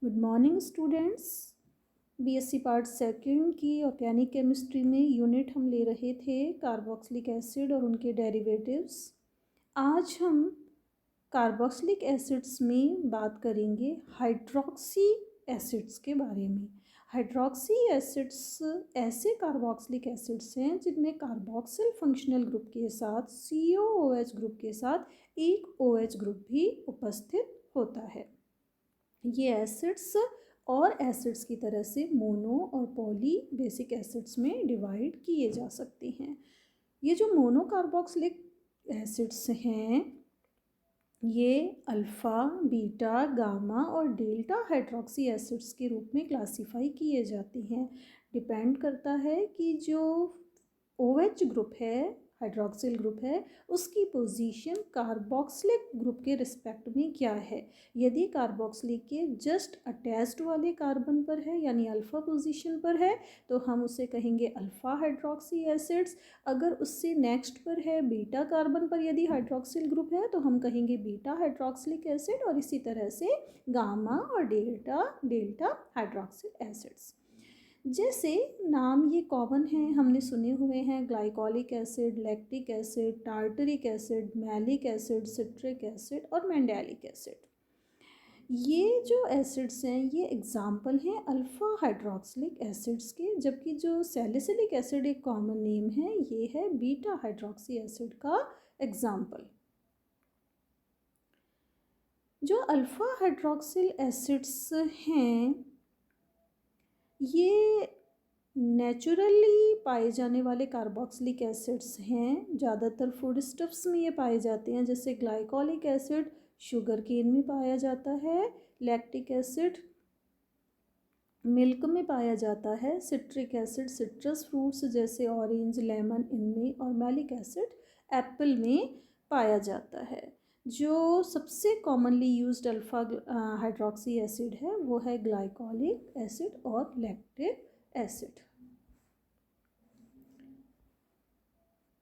Good morning students. BSc part second की organic chemistry में unit हम ले रहे थे कार्बोक्सिलिक एसिड और उनके डेरिवेटिव्स। आज हम कार्बोक्सिलिक एसिड्स में बात करेंगे हाइड्रोक्सी एसिड्स के बारे में। हाइड्रोक्सी एसिड्स ऐसे कार्बोक्सिलिक एसिड्स हैं जिनमें कार्बोक्सिल फंक्शनल ग्रुप के साथ COOH ग्रुप के साथ एक OH ग्रुप भी उपस्थित होता है। ये एसिड्स और एसिड्स की तरह से मोनो और पॉली बेसिक एसिड्स में डिवाइड किए जा सकते हैं। ये जो मोनो कार्बोक्सिलिक एसिड्स हैं ये अल्फ़ा, बीटा, गामा और डेल्टा हाइड्रोक्सी एसिड्स के रूप में क्लासिफाई किए जाते हैं। डिपेंड करता है कि जो OH ग्रुप है, हाइड्रोक्सिल ग्रुप है, उसकी पोजीशन कार्बोक्सिलिक ग्रुप के रिस्पेक्ट में क्या है। यदि कार्बोक्सिलिक के जस्ट अटैच्ड वाले कार्बन पर है यानी अल्फ़ा पोजीशन पर है तो हम उसे कहेंगे अल्फ़ा हाइड्रोक्सी एसिड्स। अगर उससे नेक्स्ट पर है बीटा कार्बन पर यदि हाइड्रोक्सिल ग्रुप है तो हम कहेंगे बीटा हाइड्रोक्सिलिक एसिड, और इसी तरह से गामा और डेल्टा हाइड्रोक्सिल एसिड्स। जैसे नाम ये कॉमन हैं, हमने सुने हुए हैं glycolic acid, lactic acid, tartaric acid, malic acid, citric acid और मैंडेलिक एसिड। ये जो एसिड्स हैं ये एग्जाम्पल हैं अल्फ़ा हाइड्रोक्सिलिक एसिड्स के, जबकि जो सैलिसिलिक एसिड एक कॉमन नेम है ये है बीटा हाइड्रोक्सी एसिड का एग्जाम्पल। जो अल्फ़ा हाइड्रोक्सिल एसिड्स हैं ये नेचुरली पाए जाने वाले कार्बोक्सिलिक एसिड्स हैं। ज़्यादातर फूड स्टफ्स में ये पाए जाते हैं, जैसे ग्लाइकोलिक एसिड शुगर केन में पाया जाता है, लैक्टिक एसिड मिल्क में पाया जाता है, सिट्रिक एसिड सिट्रस फ्रूट्स जैसे ऑरेंज, लेमन इनमें, और मैलिक एसिड एप्पल में पाया जाता है। जो सबसे commonly used alpha hydroxy acid है वो है ग्लाइकोलिक एसिड और लैक्टिक एसिड।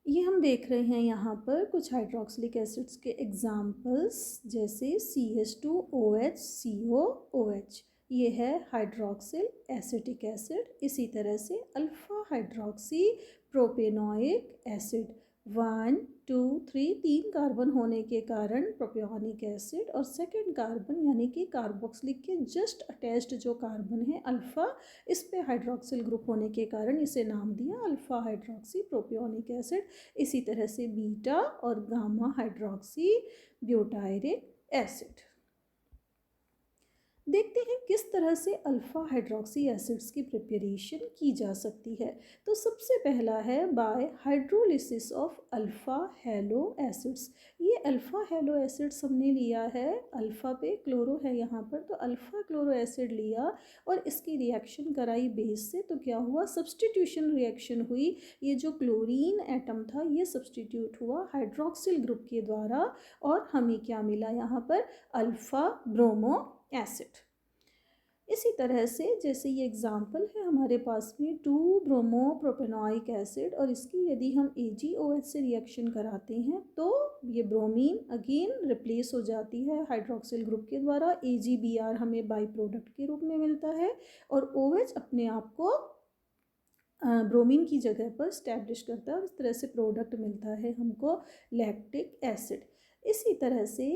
ये हम देख रहे हैं यहाँ पर कुछ हाइड्रोक्सिलिक एसिड्स के एग्जाम्पल्स, जैसे CH2OH COOH, ये है हाइड्रोक्सिल एसिटिक एसिड। इसी तरह से अल्फ़ा हाइड्रोक्सी प्रोपेनोइक एसिड 1, 2, 3 तीन कार्बन होने के कारण प्रोपियोनिक एसिड, और सेकंड कार्बन यानी कि कार्बोक्सिलिक के जस्ट अटैच्ड जो कार्बन है अल्फ़ा, इस पे हाइड्रोक्सिल ग्रुप होने के कारण इसे नाम दिया अल्फ़ा हाइड्रोक्सी प्रोपियोनिक एसिड। इसी तरह से बीटा और गामा हाइड्रोक्सी ब्यूटायरिक एसिड। देखते हैं किस तरह से अल्फ़ा हाइड्रोक्सी एसिड्स की प्रिपरेशन की जा सकती है। तो सबसे पहला है bye hydrolysis of alpha hello acids. ये अल्फ़ा हेलो एसिड्स हमने लिया है, अल्फ़ा पे क्लोरो है यहाँ पर, तो अल्फ़ा क्लोरो एसिड लिया और इसकी रिएक्शन कराई बेस से, तो क्या हुआ, सब्सटीट्यूशन रिएक्शन हुई। ये जो क्लोरीन एटम था ये सब्सटीट्यूट हुआ हाइड्रोक्सिल ग्रुप के द्वारा और हमें क्या मिला यहाँ पर, अल्फ़ा ब्रोमो एसिड। इसी तरह से जैसे ये एग्जाम्पल है हमारे पास में 2 ब्रोमो प्रोपेनोइक एसिड, और इसकी यदि हम AgOH से रिएक्शन कराते हैं तो ये ब्रोमीन अगेन रिप्लेस हो जाती है हाइड्रोक्सिल ग्रुप के द्वारा। AgBr हमें बाई प्रोडक्ट के रूप में मिलता है और OH अपने आप को ब्रोमीन की जगह पर स्टैब्लिश करता है और इस तरह से प्रोडक्ट मिलता है हमको लैक्टिक एसिड। इसी तरह से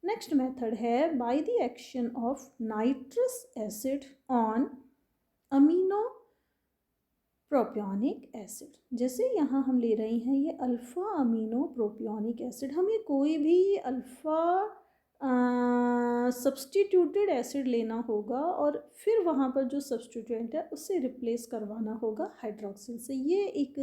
नेक्स्ट मेथड है by the action of nitrous acid on amino propionic acid. जैसे यहाँ हम ले रहे हैं ये अल्फ़ा अमीनो प्रोपियोनिक एसिड, हमें कोई भी अल्फ़ा सब्सटीट्यूटेड एसिड लेना होगा और फिर वहाँ पर जो सब्सटीट्यूएंट है उससे रिप्लेस करवाना होगा हाइड्रोक्सिल से। ये एक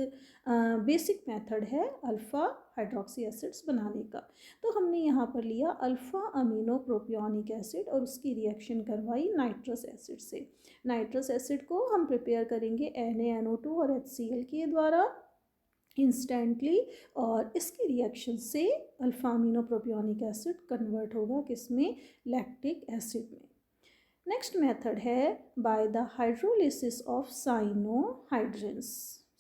बेसिक मेथड है अल्फ़ा हाइड्रोक्सी एसिड्स बनाने का। तो हमने यहाँ पर लिया अल्फ़ा अमीनो प्रोपियोनिक एसिड और उसकी रिएक्शन करवाई नाइट्रस एसिड से। नाइट्रस एसिड को हम प्रिपेयर करेंगे NaNO2 और HCl के द्वारा इंस्टेंटली, और इसकी रिएक्शन से alpha amino propionic acid convert होगा किसमें, लैक्टिक एसिड में। नेक्स्ट मेथड है बाय द हाइड्रोलिसिस ऑफ साइनोहाइड्रेंस।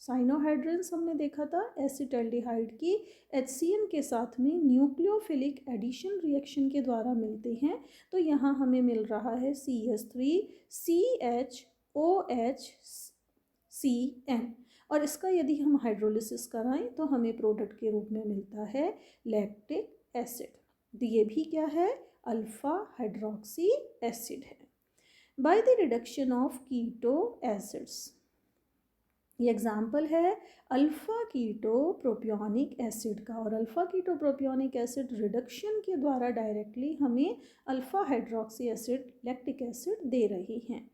साइनोहाइड्रेंस हमने देखा था एसिटल्डिहाइड की HCN के साथ में न्यूक्लियोफिलिक एडिशन रिएक्शन के द्वारा मिलते हैं। तो यहाँ हमें मिल रहा है CH3CHOHCN, और इसका यदि हम हाइड्रोलिसिस कराएं तो हमें प्रोडक्ट के रूप में मिलता है लैक्टिक एसिड। तो ये भी क्या है, अल्फा हाइड्रोक्सी एसिड है। By the reduction of keto acids, ये एग्जाम्पल है अल्फा कीटो प्रोपियोनिक एसिड का, और alpha keto propionic acid reduction के द्वारा डायरेक्टली हमें alpha hydroxy acid lactic acid दे रही हैं।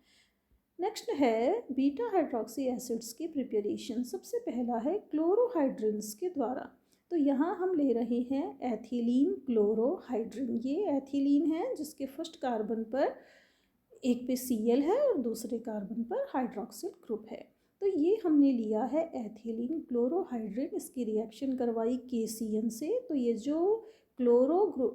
नेक्स्ट है बीटा हाइड्रोक्सी एसिड्स की प्रिपरेशन। सबसे पहला है क्लोरोहाइड्रिन्स के द्वारा। तो यहाँ हम ले रहे हैं एथिलीन क्लोरोहाइड्रिन। ये एथिलीन है जिसके फर्स्ट कार्बन पर एक पे Cl है और दूसरे कार्बन पर हाइड्रोक्सिल ग्रुप है। तो ये हमने लिया है एथिलीन क्लोरोहाइड्रिन, इसकी रिएक्शन करवाई KCN से। तो ये जो क्लोरो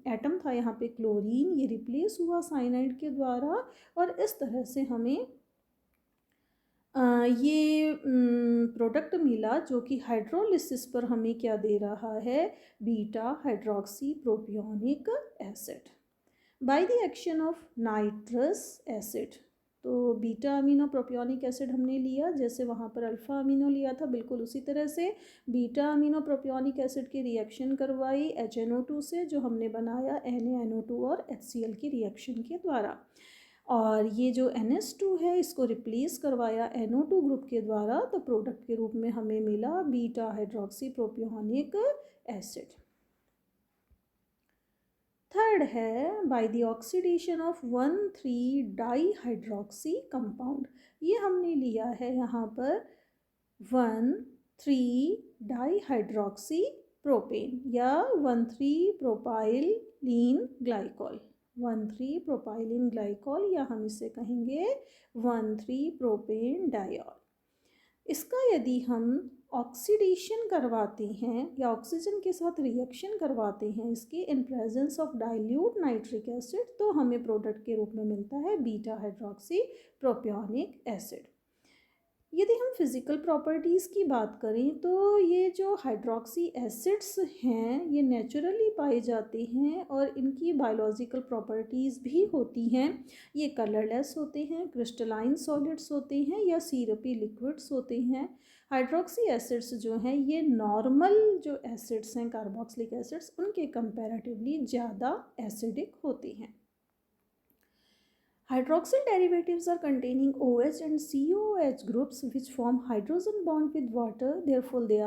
एटम था यहाँ पे क्लोरीन, ये रिप्लेस हुआ साइनाइड के द्वारा, और इस तरह से हमें ये प्रोडक्ट मिला जो कि हाइड्रोलिसिस पर हमें क्या दे रहा है, beta hydroxy propionic acid by the action of nitrous acid. तो बीटा अमीनो प्रोपियोनिक एसिड हमने लिया, जैसे वहाँ पर अल्फ़ा अमीनो लिया था बिल्कुल उसी तरह से बीटा अमीनो प्रोपियोनिक एसिड की रिएक्शन करवाई HNO2 से, जो हमने बनाया NaNO2 और HCl की रिएक्शन के द्वारा, और ये जो NH2 है इसको रिप्लेस करवाया NO2 ग्रुप के द्वारा। तो प्रोडक्ट के रूप में हमें मिला beta hydroxy propionic acid. Third है by the oxidation of one three dihydroxy compound. ये हमने लिया है यहाँ पर 1,3-डाईहाइड्रोक्सी प्रोपेन या 1,3-प्रोपाइलीन ग्लाइकॉल, 1,3-प्रोपाइलीन या हम इसे कहेंगे 1,3-प्रोपेन डाइऑल। इसका यदि हम ऑक्सीडेशन करवाते हैं या ऑक्सीजन के साथ रिएक्शन करवाते हैं इसके in presence of dilute nitric acid, तो हमें प्रोडक्ट के रूप में मिलता है बीटा हाइड्रोक्सी प्रोपियोनिक एसिड। यदि हम फिज़िकल प्रॉपर्टीज़ की बात करें तो ये जो हाइड्रोक्सी एसिड्स हैं ये नेचुरली पाए जाते हैं और इनकी बायोलॉजिकल प्रॉपर्टीज़ भी होती हैं। ये कलरलेस होते हैं, क्रिस्टलाइन सॉलिड्स होते हैं या सिरपी लिक्विड्स होते हैं। हाइड्रोक्सी एसिड्स जो हैं ये नॉर्मल जो एसिड्स हैं कार्बोक्सिलिक एसिड्स उनके कंपैरेटिवली ज़्यादा एसिडिक होते हैं। Hydroxyl derivatives are containing OH and COOH groups which form hydrogen bond with water. Therefore, they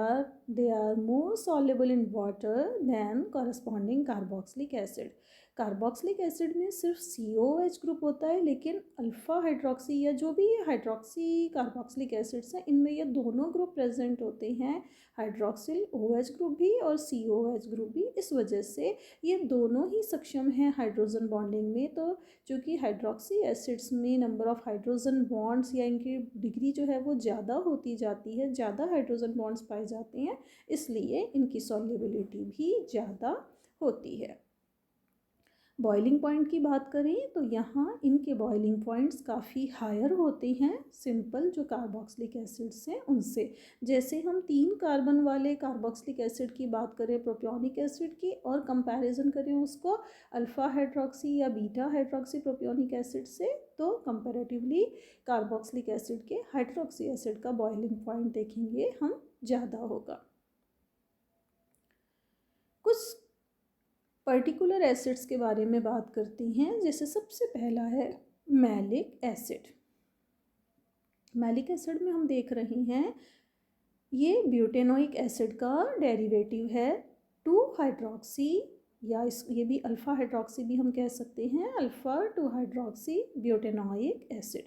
are more soluble in water than corresponding carboxylic acid. Carboxylic acid में सिर्फ COOH group होता है, लेकिन alpha hydroxy या जो भी hydroxy carboxylic acids हैं इनमें ये दोनों ग्रुप प्रेजेंट होते हैं, हाइड्रोक्सिल OH ग्रुप भी और COOH ग्रुप भी। इस वजह से ये दोनों ही सक्षम हैं हाइड्रोजन बॉन्डिंग में। तो चूँकि हाइड्रोक्सी एसिड्स में नंबर ऑफ हाइड्रोजन बॉन्ड्स या इनकी डिग्री जो है वो ज़्यादा होती जाती है, ज़्यादा हाइड्रोजन बॉन्ड्स पाए जाते हैं, इसलिए इनकी सॉल्युबिलिटी भी ज़्यादा होती है। बॉइलिंग पॉइंट की बात करें तो यहाँ इनके बॉइलिंग पॉइंट्स काफ़ी हायर होते हैं सिंपल जो कार्बोक्सिलिक एसिड्स हैं उनसे। जैसे हम 3 कार्बन वाले कार्बोक्सिलिक एसिड की बात करें प्रोपियोनिक एसिड की और कंपैरिजन करें उसको अल्फ़ा हाइड्रोक्सी या बीटा हाइड्रोक्सी प्रोपियोनिक एसिड से, तो कंपैरेटिवली कार्बोक्सिलिक एसिड के हाइड्रोक्सी एसिड का बॉइलिंग पॉइंट देखेंगे हम ज़्यादा होगा। कुछ पर्टिकुलर एसिड्स के बारे में बात करते हैं। जैसे सबसे पहला है मैलिक एसिड। मैलिक एसिड में हम देख रहे हैं ये ब्यूटेनोइक एसिड का डेरिवेटिव है 2-हाइड्रोक्सी या ये भी अल्फ़ा हाइड्रोक्सी भी हम कह सकते हैं, अल्फ़ा 2-हाइड्रोक्सी ब्यूटेनोइक एसिड।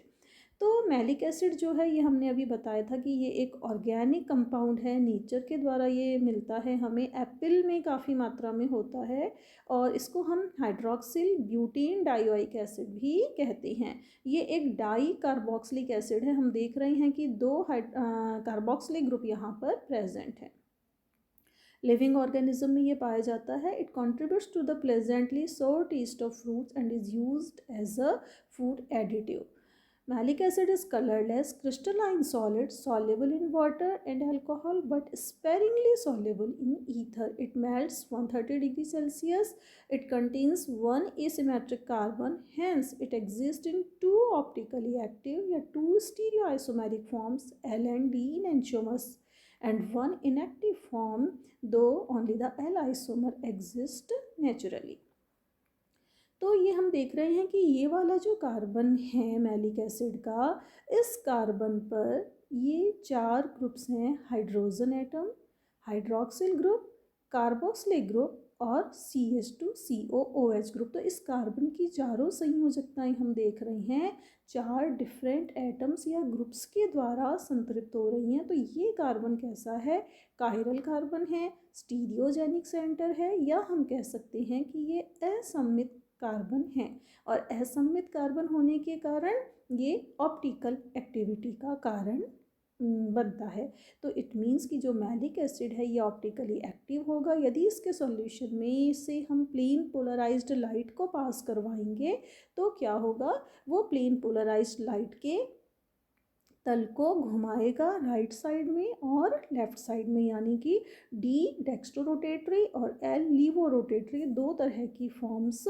तो मैलिक एसिड जो है ये हमने अभी बताया था कि ये एक ऑर्गेनिक कंपाउंड है, नेचर के द्वारा ये मिलता है हमें, एप्पल में काफ़ी मात्रा में होता है और इसको हम हाइड्रोक्सिल ब्यूटेन डाइओइक एसिड भी कहते हैं। ये एक डाई कार्बोक्सिलिक एसिड है। हम देख रहे हैं कि 2 कार्बोक्सिलिक ग्रुप यहाँ पर प्रेजेंट है। लिविंग ऑर्गेनिज्म में ये पाया जाता है। It contributes to the pleasantly sour taste of fruits and is used as a food additive. Malic acid is colorless, crystalline solid, soluble in water and alcohol, but sparingly soluble in ether. It melts 130 degrees Celsius. It contains one asymmetric carbon, hence it exists in two optically active या two stereoisomeric forms L and D in enantiomers, and one inactive form, though only the L isomer exists naturally. तो ये हम देख रहे हैं कि ये वाला जो कार्बन है मैलिक एसिड का, इस कार्बन पर ये चार ग्रुप्स हैं, hydrogen atom, hydroxyl group, carboxylic group और CH2COOH ग्रुप। तो इस कार्बन की चारों संयोजकताएं हम देख रहे हैं चार डिफरेंट एटम्स या ग्रुप्स के द्वारा संतृप्त हो रही हैं। तो ये कार्बन कैसा है? कायरल कार्बन है, स्टीरियोजेनिक सेंटर है, या हम कह सकते हैं कि ये असममित कार्बन है। और असममित कार्बन होने के कारण ये ऑप्टिकल एक्टिविटी का कारण बनता है। तो इट मीन्स कि जो मैलिक एसिड है ये ऑप्टिकली एक्टिव होगा। यदि इसके सॉल्यूशन में से हम प्लेन पोलराइज्ड लाइट को पास करवाएंगे तो क्या होगा? वो प्लेन पोलराइज्ड लाइट के तल को घुमाएगा राइट साइड में और लेफ्ट साइड में, यानी कि डी डेक्स्ट्रो रोटेटरी और एल लीवो रोटेटरी, दो तरह की फॉर्म्स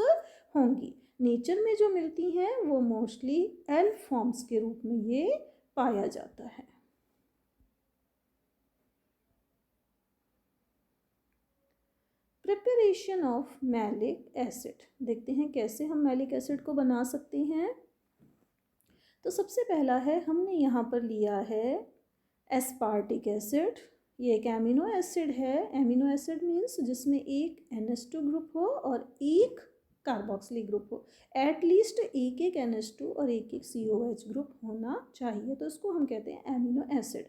होंगी। नेचर में जो मिलती हैं वो मोस्टली एल फॉर्म्स के रूप में ये पाया जाता है। प्रिपरेशन ऑफ मैलिक एसिड, देखते हैं कैसे हम मैलिक एसिड को बना सकते हैं। तो सबसे पहला है, हमने यहाँ पर लिया है एस्पार्टिक एसिड। ये एक एमिनो एसिड है। एमिनो एसिड मीन्स जिसमें एक NH2 ग्रुप हो और एक कार्बोक्सिलिक ग्रुप हो। एटलीस्ट एक एक NH2 और एक एक COH ग्रुप होना चाहिए, तो इसको हम कहते हैं एमिनो एसिड।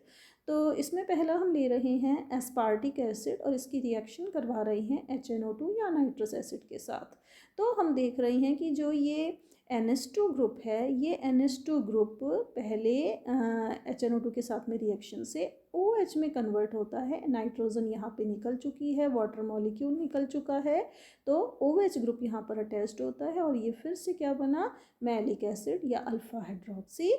तो इसमें पहला हम ले रहे हैं एस्पार्टिक एसिड और इसकी रिएक्शन करवा रहे हैं HNO2 या नाइट्रस एसिड के साथ। तो हम देख रहे हैं कि जो ये NH2 ग्रुप है, ये NH2 ग्रुप पहले HNO2 के साथ में रिएक्शन से OH में कन्वर्ट होता है। नाइट्रोजन यहाँ पे निकल चुकी है, वाटर मॉलिक्यूल निकल चुका है, तो OH ग्रुप यहाँ पर अटैच्ड होता है और ये फिर से क्या बना? मैलिक एसिड या अल्फा हाइड्रोक्सी